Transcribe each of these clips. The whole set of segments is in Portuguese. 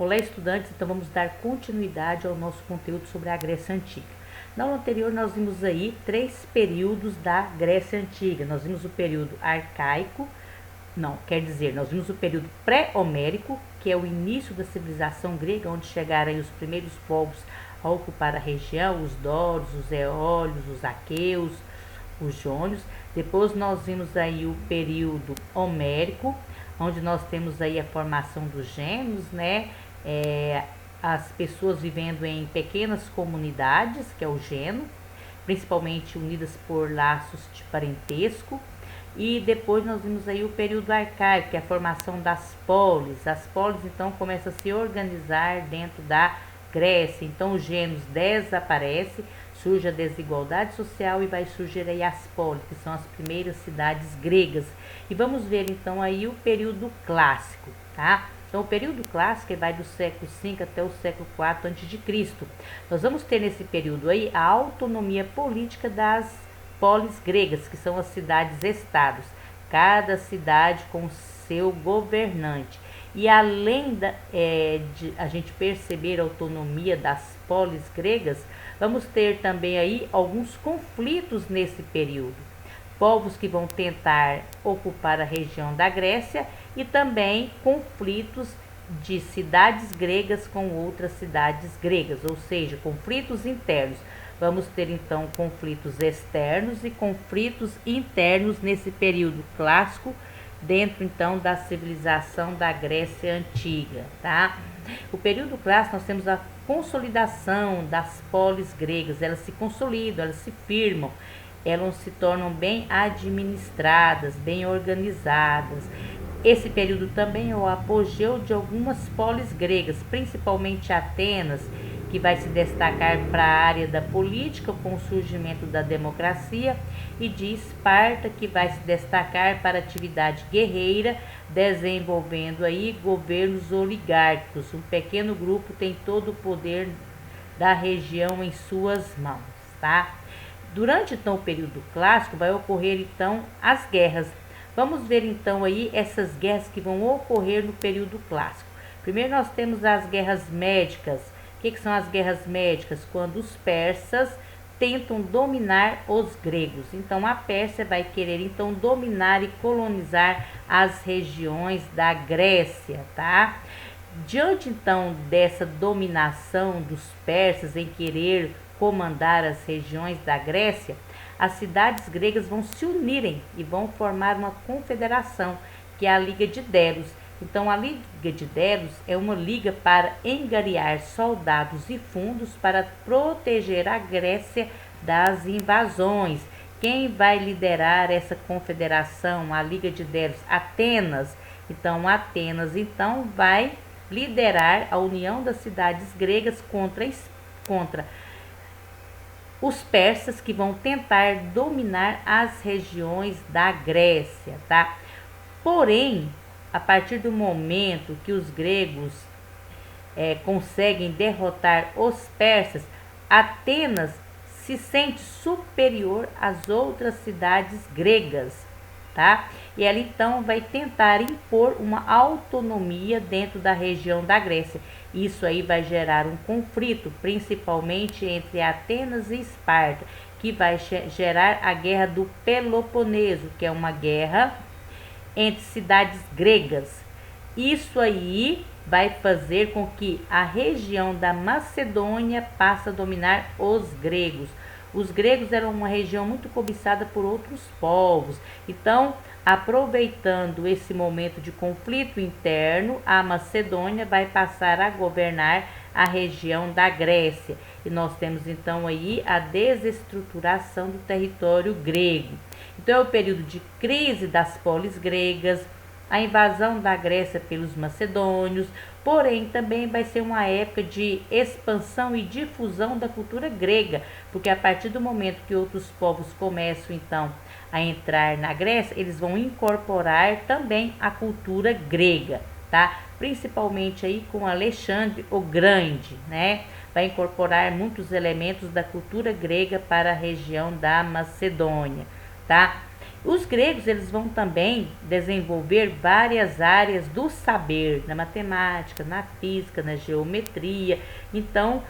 Olá, estudantes, então vamos dar continuidade ao nosso conteúdo sobre a Grécia Antiga. Na aula anterior nós vimos aí 3 períodos da Grécia Antiga. Nós vimos o período arcaico, nós vimos o período pré-homérico, que é o início da civilização grega, onde chegaram aí os primeiros povos a ocupar a região, os dórios, os eólios, os aqueus, os jônios. Depois nós vimos aí o período homérico, onde nós temos aí a formação dos gêmeos, né? As pessoas vivendo em pequenas comunidades, que é o geno, principalmente unidas por laços de parentesco. E depois nós vimos aí o período arcaico, que é a formação das polis. As polis então começam a se organizar dentro da Grécia. Então os gêmeos desaparecem, surge a desigualdade social e vai surgir aí as polis, que são as primeiras cidades gregas. E vamos ver então aí o período clássico, tá? Então o período clássico vai do século V até o século IV a.C. Nós vamos ter nesse período aí a autonomia política das polis gregas, que são as cidades-estados, cada cidade com seu governante. E além de a gente perceber a autonomia das polis gregas, vamos ter também aí alguns conflitos nesse período. Povos que vão tentar ocupar a região da Grécia e também conflitos de cidades gregas com outras cidades gregas, ou seja, conflitos internos. Vamos ter então conflitos externos e conflitos internos nesse período clássico, dentro então da civilização da Grécia Antiga, tá? O período clássico nós temos a consolidação das polis gregas, elas se consolidam, elas se firmam, elas se tornam bem administradas, bem organizadas. Esse período também é o apogeu de algumas polis gregas, principalmente Atenas, que vai se destacar para a área da política com o surgimento da democracia, e de Esparta, que vai se destacar para a atividade guerreira, desenvolvendo aí governos oligárquicos. Um pequeno grupo tem todo o poder da região em suas mãos, tá? Durante então o período clássico vai ocorrer então as guerras. Vamos ver então aí essas guerras que vão ocorrer no período clássico. Primeiro nós temos as guerras médicas. O que são as guerras médicas? Quando os persas tentam dominar os gregos. Então a Pérsia vai querer então dominar e colonizar as regiões da Grécia, tá? Diante então dessa dominação dos persas em querer comandar as regiões da Grécia, as cidades gregas vão se unirem e vão formar uma confederação, que é a Liga de Delos. Então, a Liga de Delos é uma liga para angariar soldados e fundos para proteger a Grécia das invasões. Quem vai liderar essa confederação, a Liga de Delos? Atenas. Então, Atenas vai liderar a união das cidades gregas contra os persas, que vão tentar dominar as regiões da Grécia, tá? Porém, a partir do momento que os gregos conseguem derrotar os persas, Atenas se sente superior às outras cidades gregas, tá? E ela então vai tentar impor uma autonomia dentro da região da Grécia. Isso aí vai gerar um conflito, principalmente entre Atenas e Esparta, que vai gerar a Guerra do Peloponeso, que é uma guerra entre cidades gregas. Isso aí vai fazer com que a região da Macedônia passe a dominar os gregos. Os gregos eram uma região muito cobiçada por outros povos. Então, aproveitando esse momento de conflito interno, a Macedônia vai passar a governar a região da Grécia. E nós temos então aí a desestruturação do território grego. Então é o período de crise das polis gregas, a invasão da Grécia pelos macedônios, porém também vai ser uma época de expansão e difusão da cultura grega, porque a partir do momento que outros povos começam então a entrar na Grécia, eles vão incorporar também a cultura grega, tá? Principalmente aí com Alexandre o Grande, né? Vai incorporar muitos elementos da cultura grega para a região da Macedônia, tá? Os gregos, eles vão também desenvolver várias áreas do saber, na matemática, na física, na geometria. Então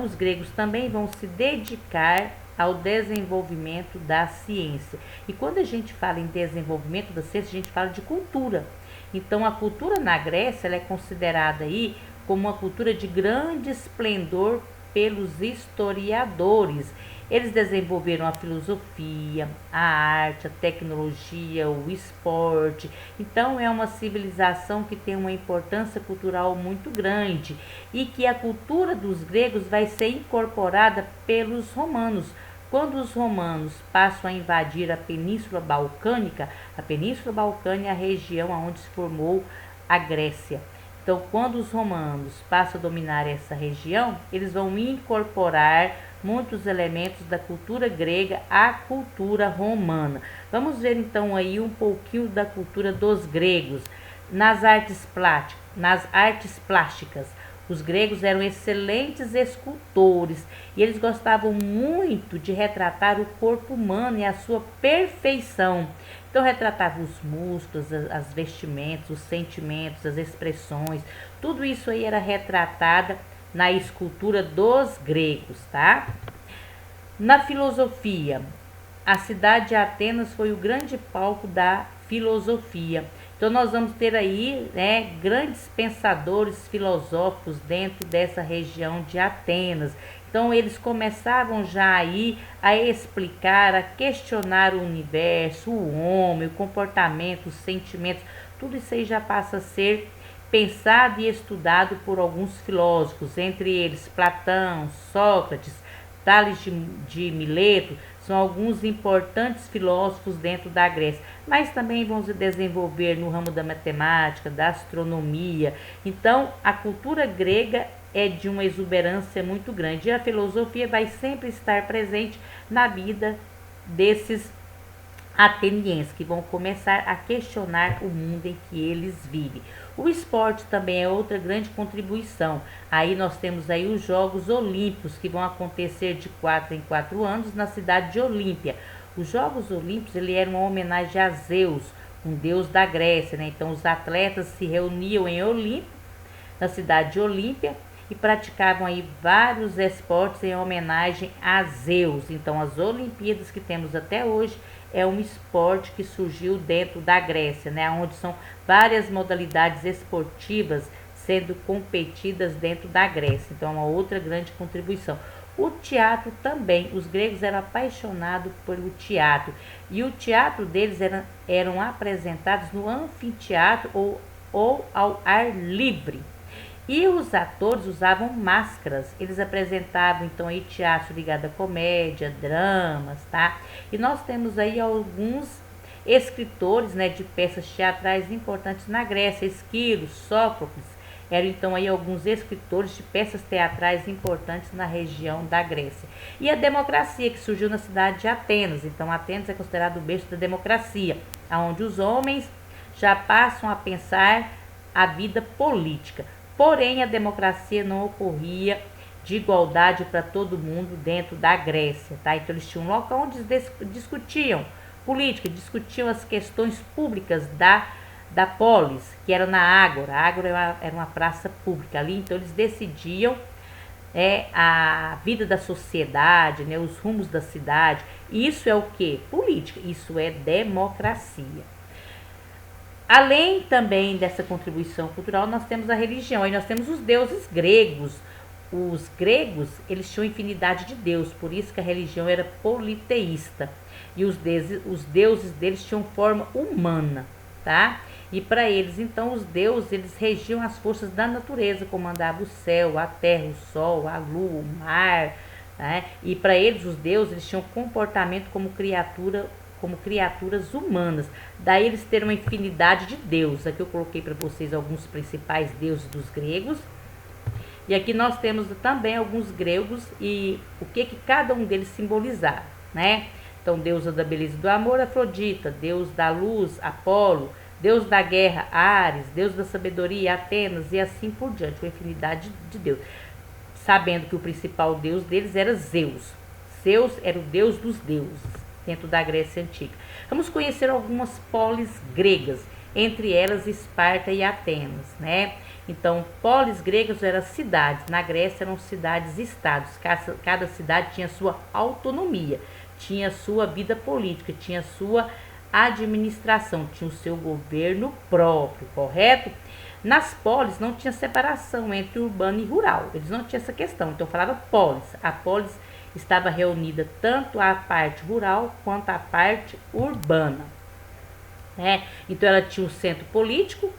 os gregos também vão se dedicar ao desenvolvimento da ciência. E quando a gente fala em desenvolvimento da ciência, a gente fala de cultura. Então a cultura na Grécia, ela é considerada aí como uma cultura de grande esplendor pelos historiadores. Eles desenvolveram a filosofia, a arte, a tecnologia, o esporte. Então é uma civilização que tem uma importância cultural muito grande e que a cultura dos gregos vai ser incorporada pelos romanos. Quando os romanos passam a invadir a Península Balcânica é a região onde se formou a Grécia. Então, quando os romanos passam a dominar essa região, eles vão incorporar muitos elementos da cultura grega à cultura romana. Vamos ver então aí um pouquinho da cultura dos gregos. Nas artes plásticas, os gregos eram excelentes escultores e eles gostavam muito de retratar o corpo humano e a sua perfeição. Então retratavam os músculos, as vestimentas, os sentimentos, as expressões. Tudo isso aí era retratado na escultura dos gregos, tá? Na filosofia, a cidade de Atenas foi o grande palco da filosofia. Então nós vamos ter aí, né, grandes pensadores filosóficos dentro dessa região de Atenas. Então eles começavam já aí a explicar, a questionar o universo, o homem, o comportamento, os sentimentos. Tudo isso aí já passa a ser pensado e estudado por alguns filósofos, entre eles Platão, Sócrates, Tales de Mileto, são alguns importantes filósofos dentro da Grécia, mas também vão se desenvolver no ramo da matemática, da astronomia. Então, a cultura grega é de uma exuberância muito grande e a filosofia vai sempre estar presente na vida desses atenienses, que vão começar a questionar o mundo em que eles vivem. O esporte também é outra grande contribuição. Aí nós temos aí os Jogos Olímpicos, que vão acontecer de 4 em 4 anos na cidade de Olímpia. Os Jogos Olímpicos, ele era uma homenagem a Zeus, um deus da Grécia, né? Então os atletas se reuniam em Olímpia, na cidade de Olímpia, e praticavam aí vários esportes em homenagem a Zeus. Então as Olimpíadas que temos até hoje é um esporte que surgiu dentro da Grécia, né, onde são várias modalidades esportivas sendo competidas dentro da Grécia. Então é uma outra grande contribuição. O teatro também, os gregos eram apaixonados pelo teatro e o teatro deles eram apresentados no anfiteatro ou ao ar livre. E os atores usavam máscaras, eles apresentavam então aí teatro ligado à comédia, dramas, tá? E nós temos aí alguns escritores, né, de peças teatrais importantes na Grécia, Esquilo, Sófocles, eram então aí alguns escritores de peças teatrais importantes na região da Grécia. E a democracia que surgiu na cidade de Atenas, então Atenas é considerado o berço da democracia, onde os homens já passam a pensar a vida política. Porém, a democracia não ocorria de igualdade para todo mundo dentro da Grécia, tá? Então, eles tinham um local onde discutiam política, discutiam as questões públicas da polis, que era na Ágora. A Ágora era uma praça pública ali, então eles decidiam a vida da sociedade, né, os rumos da cidade. Isso é o que? Política, isso é democracia. Além também dessa contribuição cultural, nós temos a religião, aí nós temos os deuses gregos. Os gregos, eles tinham infinidade de deuses, por isso que a religião era politeísta. E os deuses deles tinham forma humana, tá? E para eles, então, os deuses, eles regiam as forças da natureza, comandavam o céu, a terra, o sol, a lua, o mar, né? E para eles, os deuses, eles tinham comportamento como criaturas humanas. Daí eles terem uma infinidade de deuses. Aqui eu coloquei para vocês alguns principais deuses dos gregos. E aqui nós temos também alguns gregos e o que cada um deles simbolizava, né? Então, deusa da beleza e do amor, Afrodita, deus da luz, Apolo, deus da guerra, Ares, deus da sabedoria, Atenas, e assim por diante, uma infinidade de deuses. Sabendo que o principal deus deles era Zeus. Zeus era o deus dos deuses. dentro da Grécia Antiga. Vamos conhecer algumas polis gregas, entre elas Esparta e Atenas, né? Então, polis gregas eram cidades, na Grécia eram cidades-estados, cada cidade tinha sua autonomia, tinha sua vida política, tinha sua administração, tinha o seu governo próprio, correto? Nas polis não tinha separação entre urbano e rural, eles não tinham essa questão, então eu falava polis. A polis estava reunida tanto a parte rural quanto a parte urbana, né? Então ela tinha o centro político,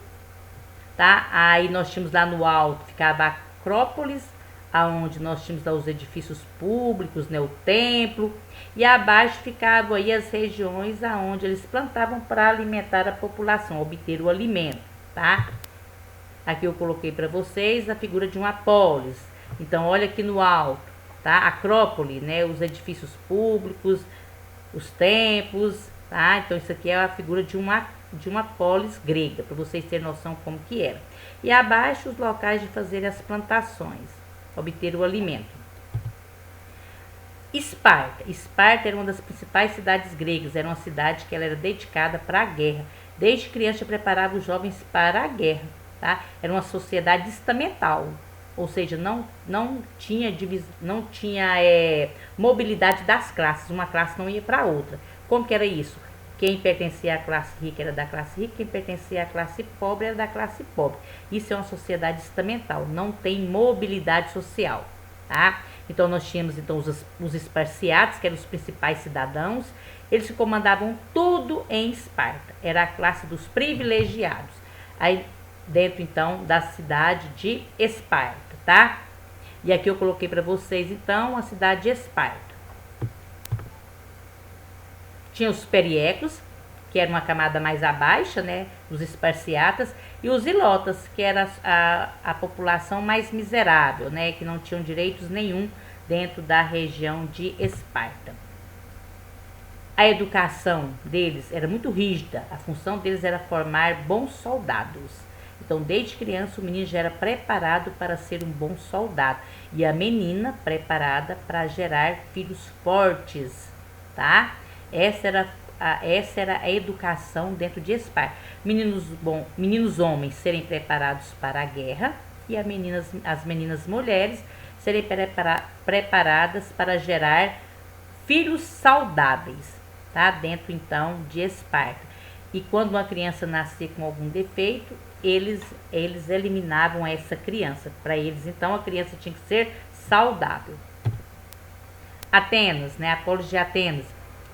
tá? Aí nós tínhamos lá no alto, ficava a Acrópolis, aonde nós tínhamos lá os edifícios públicos, né, o templo, e abaixo ficavam aí as regiões aonde eles plantavam para alimentar a população, obter o alimento, tá? Aqui eu coloquei para vocês a figura de uma polis. Então olha aqui no alto, tá? Acrópole, né, os edifícios públicos, os templos, tá? Então isso aqui é a figura de uma polis grega, para vocês terem noção como que era. E abaixo os locais de fazer as plantações, obter o alimento. Esparta. Esparta era uma das principais cidades gregas, era uma cidade que ela era dedicada para a guerra. Desde criança preparava os jovens para a guerra, tá? Era uma sociedade estamental, ou seja, não tinha mobilidade das classes, uma classe não ia para outra. Como que era isso? Quem pertencia à classe rica era da classe rica, quem pertencia à classe pobre era da classe pobre. Isso é uma sociedade estamental, não tem mobilidade social, tá? Então nós tínhamos então os esparciatas, que eram os principais cidadãos, eles comandavam tudo em Esparta, era a classe dos privilegiados. Aí dentro então da cidade de Esparta, tá? E aqui eu coloquei para vocês então a cidade de Esparta. Tinha os periecos, que era uma camada mais abaixo, né, os esparciatas, e os ilotas, que era a população mais miserável, né, que não tinham direitos nenhum dentro da região de Esparta. A educação deles era muito rígida, a função deles era formar bons soldados. Então, desde criança, o menino já era preparado para ser um bom soldado e a preparada para gerar filhos fortes, tá? Essa era a educação dentro de Esparta. Meninos homens serem preparados para a guerra e as meninas mulheres serem preparadas para gerar filhos saudáveis, tá? Dentro então de Esparta. E quando uma criança nascia com algum defeito, eles eliminavam essa criança. Para eles, então, a criança tinha que ser saudável. Atenas, né? A polis de Atenas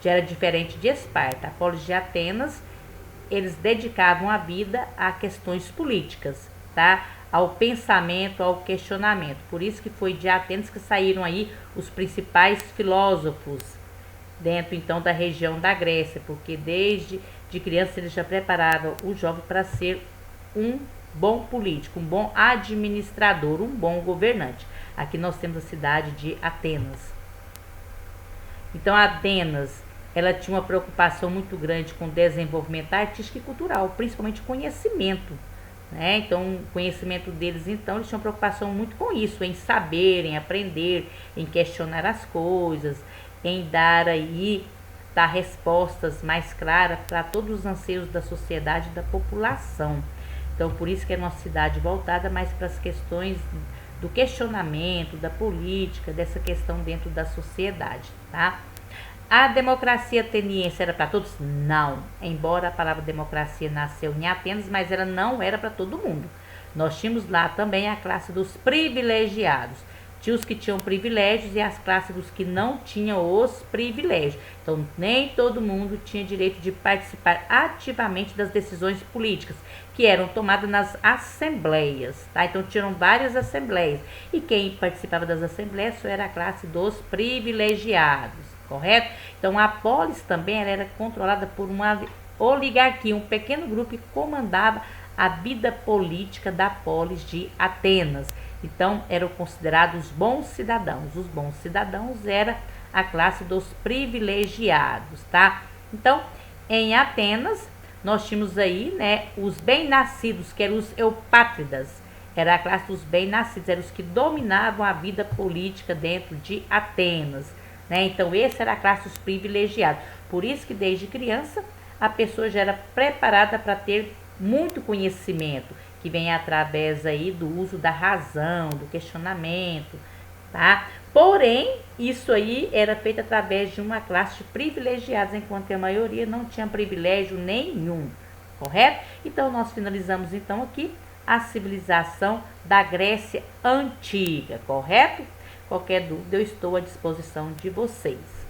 já era diferente de Esparta. A polis de Atenas, eles dedicavam a vida a questões políticas, tá? Ao pensamento, ao questionamento. Por isso que foi de Atenas que saíram aí os principais filósofos dentro então da região da Grécia, porque desde de criança eles já preparavam o jovem para ser um bom político, um bom administrador, um bom governante. Aqui nós temos a cidade de Atenas. Então Atenas, ela tinha uma preocupação muito grande com o desenvolvimento artístico e cultural, principalmente conhecimento, né? Então, o conhecimento deles, então, eles tinham preocupação muito com isso, em saber, em aprender, em questionar as coisas, em dar respostas mais claras para todos os anseios da sociedade e da população. Então, por isso que era uma cidade voltada mais para as questões do questionamento, da política, dessa questão dentro da sociedade, tá? A democracia ateniense era para todos? Não. Embora a palavra democracia nasceu em Atenas, mas ela não era para todo mundo. Nós tínhamos lá também a classe dos privilegiados. Tinha os que tinham privilégios e as classes dos que não tinham os privilégios. Então, nem todo mundo tinha direito de participar ativamente das decisões políticas, que eram tomadas nas assembleias, tá? Então, tinham várias assembleias. E quem participava das assembleias só era a classe dos privilegiados, correto? Então, a polis também ela era controlada por uma oligarquia, um pequeno grupo que comandava a vida política da polis de Atenas. Então, eram considerados bons cidadãos. Os bons cidadãos era a classe dos privilegiados, tá? Então, em Atenas, nós tínhamos aí, né, os bem-nascidos, que eram os eupátridas. Era a classe dos bem-nascidos, eram os que dominavam a vida política dentro de Atenas, né? Então, essa era a classe dos privilegiados. Por isso que desde criança a pessoa já era preparada para ter muito conhecimento, que vem através aí do uso da razão, do questionamento, tá? Porém, isso aí era feito através de uma classe de privilegiados, enquanto que a maioria não tinha privilégio nenhum, correto? Então, nós finalizamos então aqui a civilização da Grécia Antiga, correto? Qualquer dúvida, eu estou à disposição de vocês.